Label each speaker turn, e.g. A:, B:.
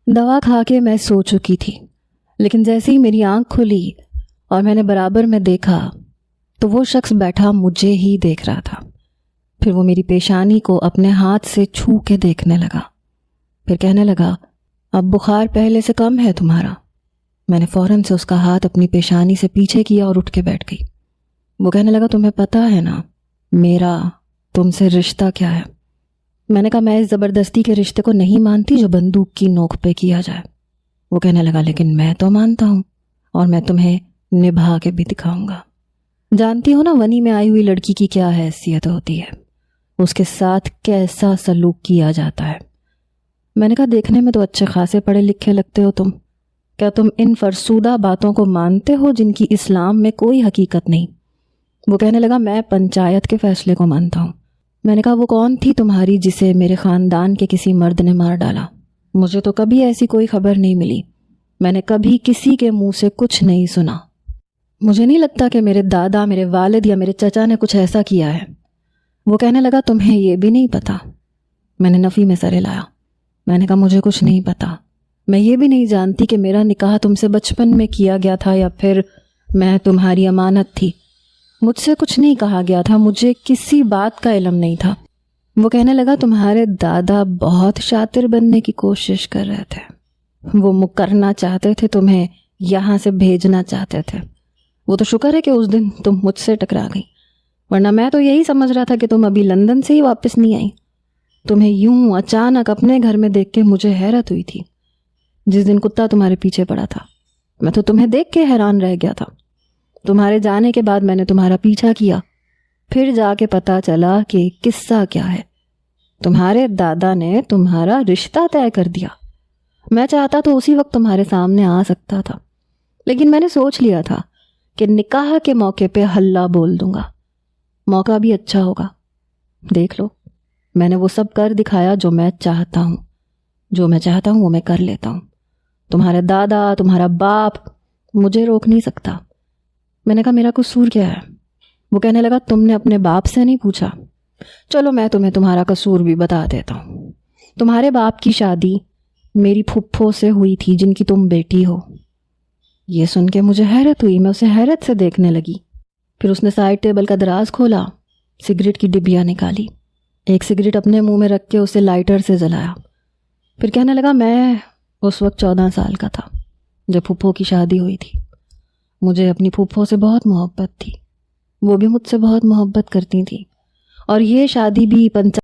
A: دوا کھا کے میں سو چکی تھی، لیکن جیسے ہی میری آنکھ کھلی اور میں نے برابر میں دیکھا تو وہ شخص بیٹھا مجھے ہی دیکھ رہا تھا۔ پھر وہ میری پیشانی کو اپنے ہاتھ سے چھو کے دیکھنے لگا، پھر کہنے لگا اب بخار پہلے سے کم ہے تمہارا۔ میں نے فوراً سے اس کا ہاتھ اپنی پیشانی سے پیچھے کیا اور اٹھ کے بیٹھ گئی۔ وہ کہنے لگا تمہیں پتہ ہے نا میرا تم سے رشتہ کیا ہے؟ میں نے کہا میں اس زبردستی کے رشتے کو نہیں مانتی جو بندوق کی نوک پہ کیا جائے۔ وہ کہنے لگا لیکن میں تو مانتا ہوں اور میں تمہیں نبھا کے بھی دکھاؤں گا۔ جانتی ہو نا ونی میں آئی ہوئی لڑکی کی کیا حیثیت ہوتی ہے، اس کے ساتھ کیسا سلوک کیا جاتا ہے۔ میں نے کہا دیکھنے میں تو اچھے خاصے پڑھے لکھے لگتے ہو تم، کیا تم ان فرسودہ باتوں کو مانتے ہو جن کی اسلام میں کوئی حقیقت نہیں؟ وہ کہنے لگا میں پنچایت کے فیصلے کو مانتا ہوں۔ میں نے کہا وہ کون تھی تمہاری جسے میرے خاندان کے کسی مرد نے مار ڈالا؟ مجھے تو کبھی ایسی کوئی خبر نہیں ملی، میں نے کبھی کسی کے منہ سے کچھ نہیں سنا۔ مجھے نہیں لگتا کہ میرے دادا، میرے والد یا میرے چچا نے کچھ ایسا کیا ہے۔ وہ کہنے لگا تمہیں یہ بھی نہیں پتا؟ میں نے نفی میں سر ہلایا۔ میں نے کہا مجھے کچھ نہیں پتا، میں یہ بھی نہیں جانتی کہ میرا نکاح تم سے بچپن میں کیا گیا تھا یا پھر میں تمہاری امانت تھی۔ مجھ سے کچھ نہیں کہا گیا تھا، مجھے کسی بات کا علم نہیں تھا۔ وہ کہنے لگا تمہارے دادا بہت شاطر بننے کی کوشش کر رہے تھے، وہ مکرنا چاہتے تھے، تمہیں یہاں سے بھیجنا چاہتے تھے۔ وہ تو شکر ہے کہ اس دن تم مجھ سے ٹکرا گئی، ورنہ میں تو یہی سمجھ رہا تھا کہ تم ابھی لندن سے ہی واپس نہیں آئی۔ تمہیں یوں اچانک اپنے گھر میں دیکھ کے مجھے حیرت ہوئی تھی۔ جس دن کتا تمہارے پیچھے پڑا تھا میں تو تمہیں دیکھ کے حیران رہ گیا تھا۔ تمہارے جانے کے بعد میں نے تمہارا پیچھا کیا، پھر جا کے پتا چلا کہ قصہ کیا ہے۔ تمہارے دادا نے تمہارا رشتہ طے کر دیا۔ میں چاہتا تو اسی وقت تمہارے سامنے آ سکتا تھا، لیکن میں نے سوچ لیا تھا کہ نکاح کے موقع پہ ہلہ بول دوں گا، موقع بھی اچھا ہوگا۔ دیکھ لو میں نے وہ سب کر دکھایا جو میں چاہتا ہوں، جو میں چاہتا ہوں وہ میں کر لیتا ہوں۔ تمہارے دادا، تمہارا باپ مجھے روک نہیں سکتا۔ میں نے کہا میرا قصور کیا ہے؟ وہ کہنے لگا تم نے اپنے باپ سے نہیں پوچھا؟ چلو میں تمہیں تمہارا قصور بھی بتا دیتا ہوں۔ تمہارے باپ کی شادی میری پھپھو سے ہوئی تھی جن کی تم بیٹی ہو۔ یہ سن کے مجھے حیرت ہوئی، میں اسے حیرت سے دیکھنے لگی۔ پھر اس نے سائڈ ٹیبل کا دراز کھولا، سگریٹ کی ڈبیاں نکالی، ایک سگریٹ اپنے منہ میں رکھ کے اسے لائٹر سے جلایا، پھر کہنے لگا میں اس وقت 14 سال کا تھا جب پھپھو کی شادی ہوئی تھی۔ مجھے اپنی پھپھو سے بہت محبت تھی، وہ بھی مجھ سے بہت محبت کرتی تھی، اور یہ شادی بھی